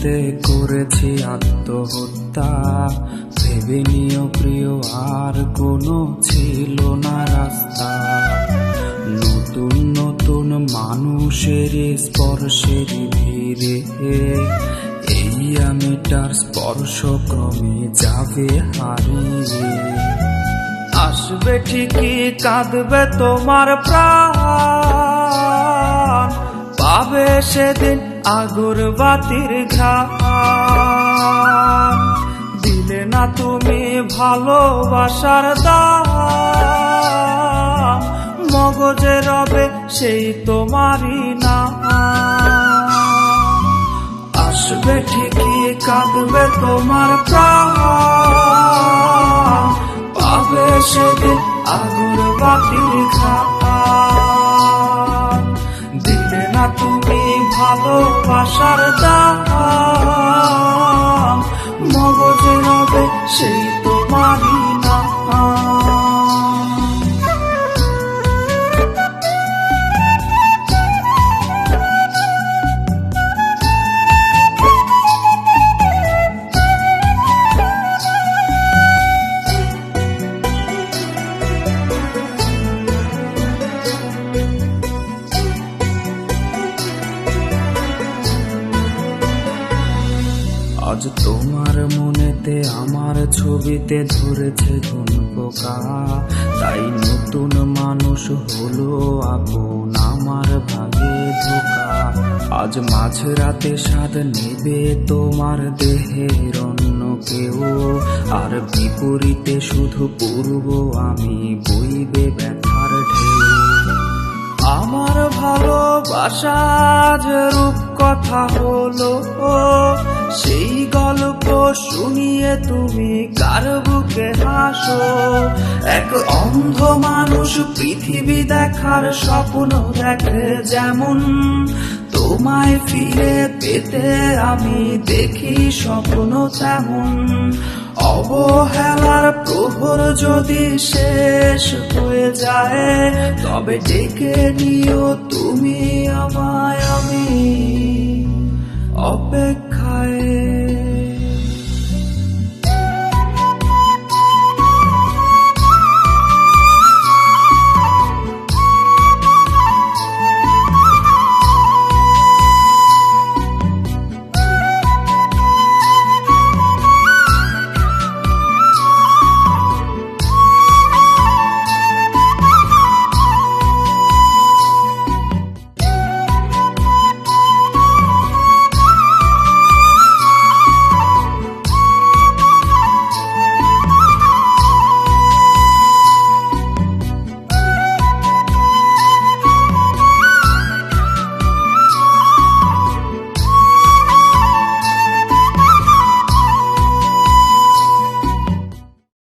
মনেতে করেছি আত্মহত্যা, ভেবে নিও প্রিয় আর কোনো ছিল না রাস্তা। নতুন নতুন মানুষের স্পর্শের ভিড়ে এই আমিটার স্পর্শ ক্রমে যাবে হারিয়ে। আসবে ঠিকই কাঁদবে তোমার প্রাণ, পাবে সেদিন আগরবাতির ঘ্রাণ। দিলে না তুমি ভালোবাসার দাম, মগজে রবে সেই তোমারই নাম। আসবে ঠিকই কাঁদবে তোমার প্রাণ, পাবে সেদিন আগরবাতির ঘ্রাণ। দিলে না তুমি ভালোবাসার দাম, মগজে রবে সেই তোমারই নাম। আজ তোমার মনেতে আমার ছবিতে ধরেছে ঘুন পোকা, তাই নতুন মানুষ হলো আপন আমার ভাগে ধোকা। আজ মাঝরাতে স্বাদ নেবে তোমার দেহের অন্য কেউ, আর বিপরীতে শুধু পূর্ব আমি বইবে ব্যথার ঢেউ। আমার ভালোবাসা যে রূপ কথা হলো, সেই গল্প শুনিয়ে তুমি কার বুকে হাসো। এক অন্ধ মানুষ পৃথিবী দেখার স্বপ্ন দেখে যেমন, তোমায় ফিরে পেতে আমি দেখি স্বপ্ন তেমন। অবহেলার প্রহর যদি শেষ হয়ে যায়, তবে ডেকে নিও তুমি আমায়, আমি অপেক্ষা